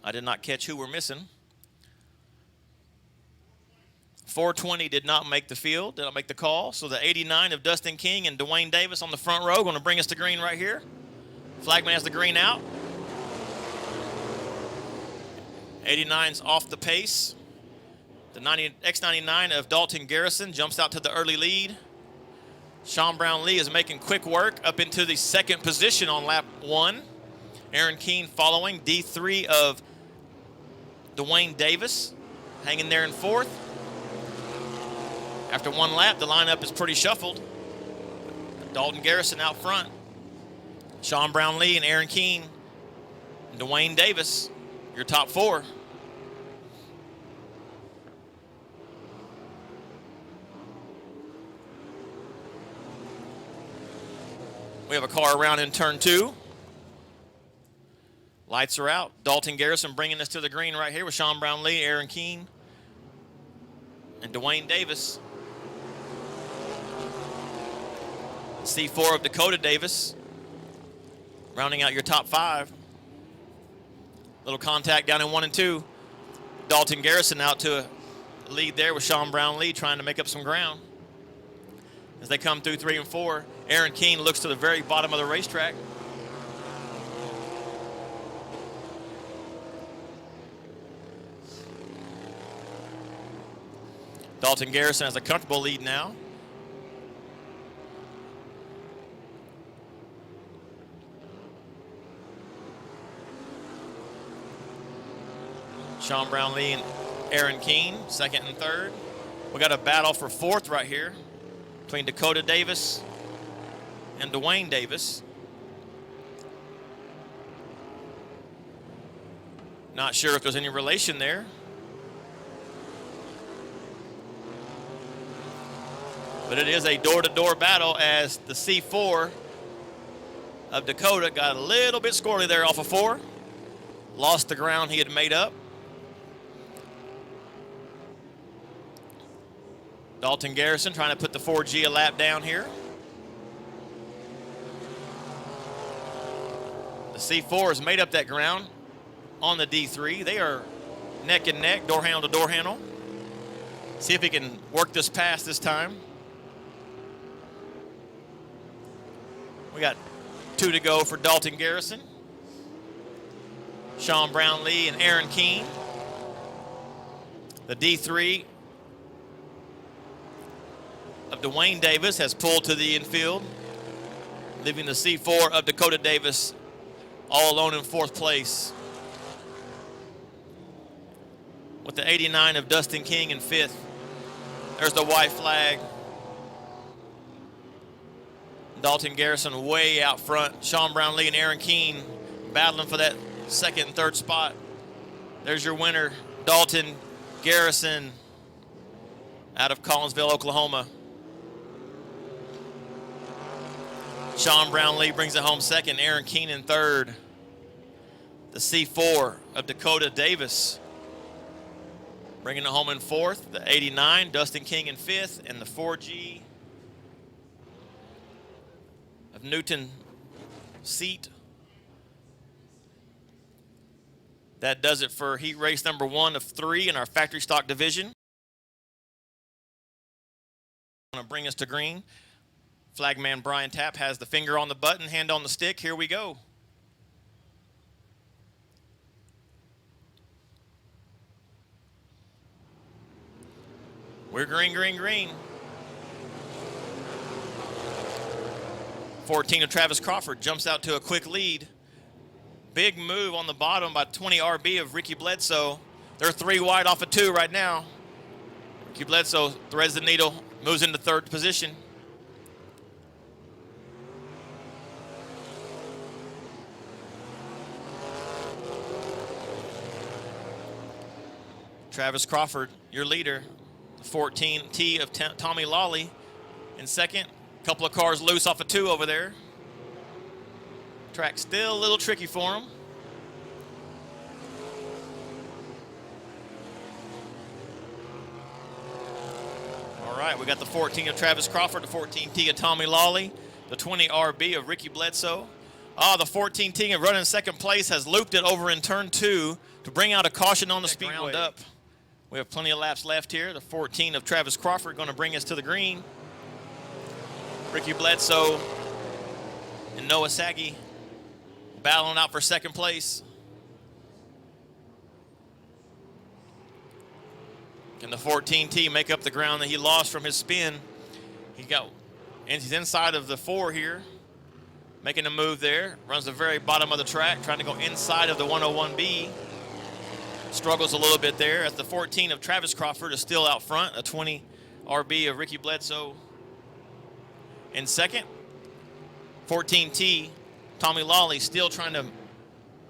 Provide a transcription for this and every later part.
I did not catch who we're missing. 420 did not make the field, did not make the call. So the 89 of Dustin King and Dwayne Davis on the front row going to bring us to green right here. Flagman has the green out. 89's off the pace. The X99 of Dalton Garrison jumps out to the early lead. Sean Brownlee is making quick work up into the second position on lap 1. Aaron Keene following. D3 of Dwayne Davis hanging there in 4th. After 1 lap, the lineup is pretty shuffled. Dalton Garrison out front. Sean Brownlee and Aaron Keene and Dwayne Davis, your top 4. We have a car around in turn 2. Lights are out. Dalton Garrison bringing us to the green right here with Sean Brownlee, Aaron Keene, and Dwayne Davis. C4 of Dakota Davis rounding out your top 5. Little contact down in 1 and 2. Dalton Garrison out to a lead there with Sean Brownlee trying to make up some ground. As they come through 3 and 4, Aaron Keene looks to the very bottom of the racetrack. Dalton Garrison has a comfortable lead now. Sean Brownlee and Aaron Keene, 2nd and 3rd. We got a battle for 4th right here between Dakota Davis and Dwayne Davis. Not sure if there's any relation there. But it is a door-to-door battle as the C4 of Dakota got a little bit squirrely there off of 4. Lost the ground he had made up. Dalton Garrison trying to put the 4G a lap down here. The C4 has made up that ground on the D3. They are neck and neck, door handle to door handle. See if he can work this pass this time. We got 2 to go for Dalton Garrison. Sean Brownlee and Aaron Keene. The D3 of Dwayne Davis has pulled to the infield, leaving the C4 of Dakota Davis all alone in 4th place. With the 89 of Dustin King in 5th. There's the white flag. Dalton Garrison way out front. Sean Brownlee and Aaron Keene battling for that 2nd and 3rd spot. There's your winner, Dalton Garrison out of Collinsville, Oklahoma. Sean Brownlee brings it home 2nd, Aaron Keene in 3rd. The C4 of Dakota Davis bringing it home in 4th. The 89, Dustin King in 5th, and the 4G of Newton Seat. That does it for heat race number 1 of 3 in our factory stock division. Going to bring us to green. Flagman Brian Tapp has the finger on the button, hand on the stick. Here we go. We're green, green, green. 14 of Travis Crawford jumps out to a quick lead. Big move on the bottom by 20 RB of Ricky Bledsoe. They're 3 wide off of 2 right now. Ricky Bledsoe threads the needle, moves into 3rd position. Travis Crawford, your leader. The 14T of Tommy Lawley in 2nd. Couple of cars loose off of 2 over there. Track still a little tricky for him. All right, we got the 14 of Travis Crawford, the 14T of Tommy Lawley, the 20 RB of Ricky Bledsoe. Oh, the 14T running in second place has looped it over in turn 2 to bring out a caution on the speedway. Up. We have plenty of laps left here. The 14 of Travis Crawford going to bring us to the green. Ricky Bledsoe and Noah Saggy battling out for second place. Can the 14T make up the ground that he lost from his spin? He's inside of the 4 here, making a move there. Runs the very bottom of the track, trying to go inside of the 101B. Struggles a little bit there as the 14 of Travis Crawford is still out front. A 20 RB of Ricky Bledsoe in second. 14T, Tommy Lawley, still trying to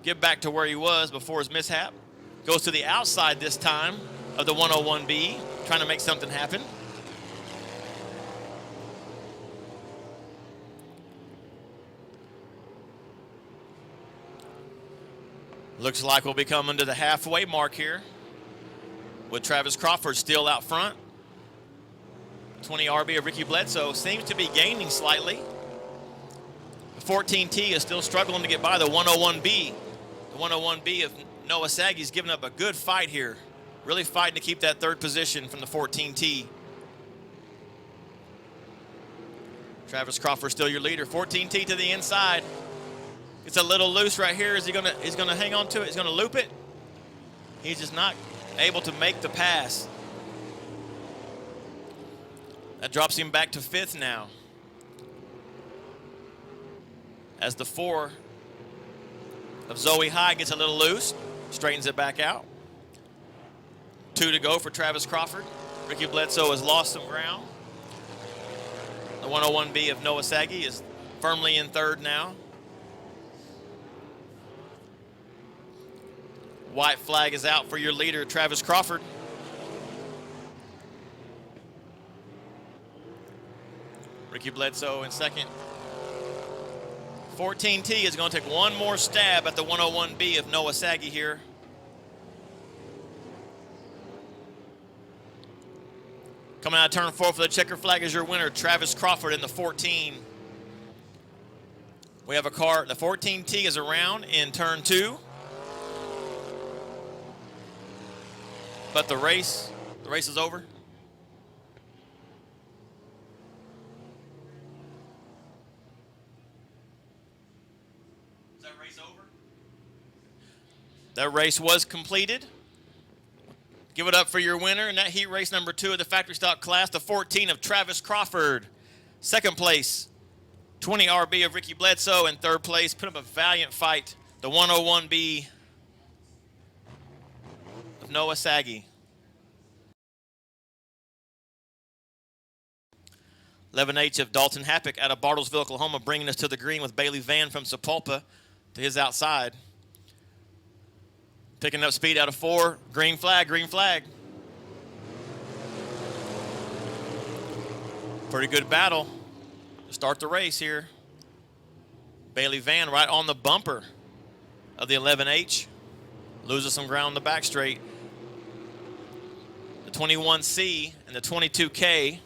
get back to where he was before his mishap. Goes to the outside this time of the 101B, trying to make something happen. Looks like we'll be coming to the halfway mark here with Travis Crawford still out front. 20 RB of Ricky Bledsoe seems to be gaining slightly. The 14T is still struggling to get by the 101B. The 101B of Noah Saggy's giving up a good fight here. Really fighting to keep that third position from the 14T. Travis Crawford still your leader. 14T to the inside. It's a little loose right here. He's gonna hang on to it. He's gonna loop it. He's just not able to make the pass. That drops him back to 5th now. As the 4 of Zoe High gets a little loose, straightens it back out. 2 to go for Travis Crawford. Ricky Bledsoe has lost some ground. The 101B of Noah Saggy is firmly in 3rd now. White flag is out for your leader, Travis Crawford. Ricky Bledsoe in second. 14T is going to take one more stab at the 101B of Noah Saggy here. Coming out of turn 4 for the checker flag is your winner, Travis Crawford in the 14. We have a car, the 14T is around in turn 2. But the race is over. Is that race over? That race was completed. Give it up for your winner in that heat race number 2 of the factory stock class, the 14 of Travis Crawford. Second place, 20 RB of Ricky Bledsoe. In 3rd place, put up a valiant fight, the 101B of Noah Saggy. 11H of Dalton Happick out of Bartlesville, Oklahoma, bringing us to the green with Bailey Van from Sapulpa to his outside. Picking up speed out of 4. Green flag, green flag. Pretty good battle to start the race here. Bailey Van right on the bumper of the 11H. Loses some ground on the back straight. The 21C and the 22K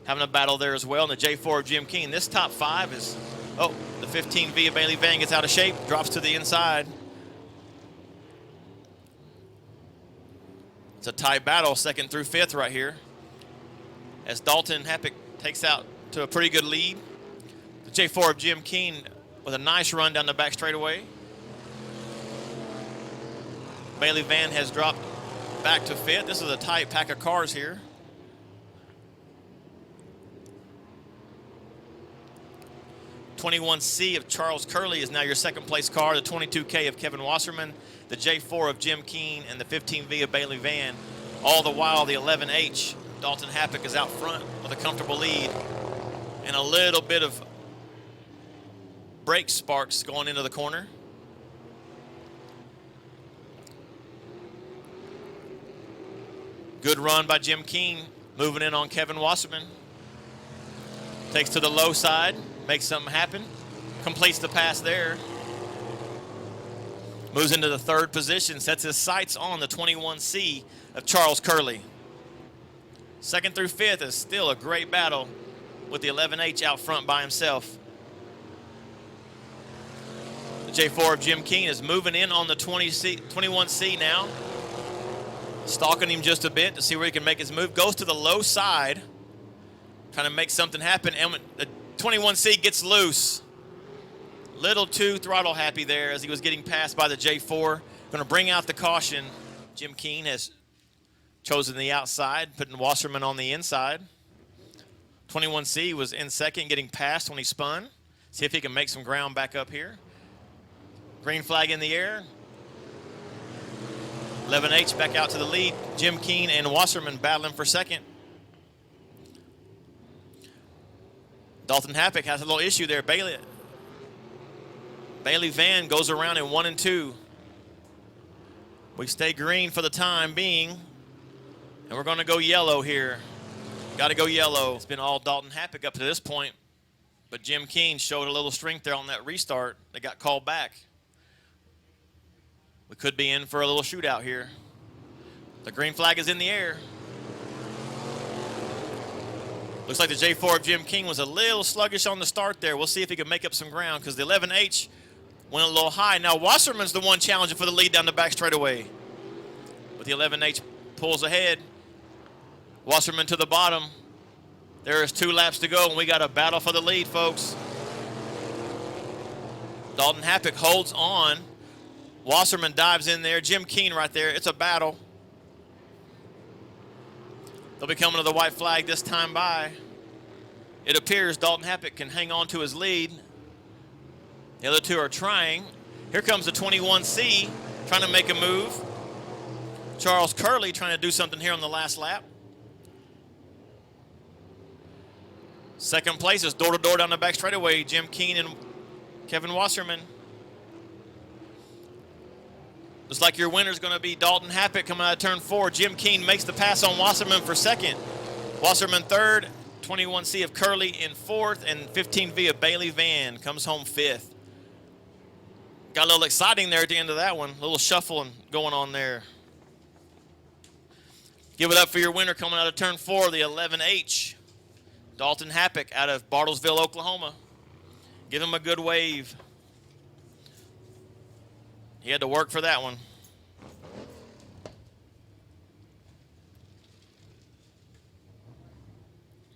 having a battle there as well. And the J4 of Jim King. This top 5 is, the 15V of Bailey Van gets out of shape, drops to the inside. It's a tight battle, 2nd through 5th right here. As Dalton Happick takes out to a pretty good lead. The J4 of Jim King with a nice run down the back straightaway. Bailey Van has dropped back to 5th. This is a tight pack of cars here. The 21C of Charles Curley is now your 2nd place car. The 22K of Kevin Wasserman, the J4 of Jim Keene, and the 15V of Bailey Van. All the while, the 11H, Dalton Happick, is out front with a comfortable lead and a little bit of brake sparks going into the corner. Good run by Jim Keene, moving in on Kevin Wasserman. Takes to the low side. Makes something happen, completes the pass there. Moves into the 3rd position, sets his sights on the 21C of Charles Curley. 2nd through 5th is still a great battle with the 11H out front by himself. J4 of Jim Keene is moving in on the 21C now. Stalking him just a bit to see where he can make his move. Goes to the low side, trying to make something happen. And the 21C gets loose. Little too throttle happy there as he was getting passed by the J4. Going to bring out the caution. Jim Keene has chosen the outside, putting Wasserman on the inside. 21C was in second, getting passed when he spun. See if he can make some ground back up here. Green flag in the air. 11H back out to the lead. Jim Keene and Wasserman battling for second. Dalton Happick has a little issue there. Bailey Van goes around in 1 and 2. We stay green for the time being, and we're going to go yellow here. Got to go yellow. It's been all Dalton Happick up to this point, but Jim Keene showed a little strength there on that restart. They got called back. We could be in for a little shootout here. The green flag is in the air. Looks like the J4 of Jim Keene was a little sluggish on the start there. We'll see if he can make up some ground because the 11H went a little high. Now Wasserman's the one challenging for the lead down the back straightaway. But the 11H pulls ahead. Wasserman to the bottom. There is 2 laps to go, and we got a battle for the lead, folks. Dalton Happick holds on. Wasserman dives in there. Jim Keene right there. It's a battle. They'll be coming to the white flag this time by. It appears Dalton Happick can hang on to his lead. The other 2 are trying. Here comes the 21C trying to make a move. Charles Curley trying to do something here on the last lap. Second place is door-to-door down the back straightaway. Jim Keene and Kevin Wasserman. Looks like your winner's going to be Dalton Happick coming out of turn 4. Jim Keene makes the pass on Wasserman for second. Wasserman third, 21C of Curley in fourth, and 15V of Bailey Van comes home fifth. Got a little exciting there at the end of that one. A little shuffling going on there. Give it up for your winner coming out of turn 4, the 11H. Dalton Happick out of Bartlesville, Oklahoma. Give him a good wave. He had to work for that one.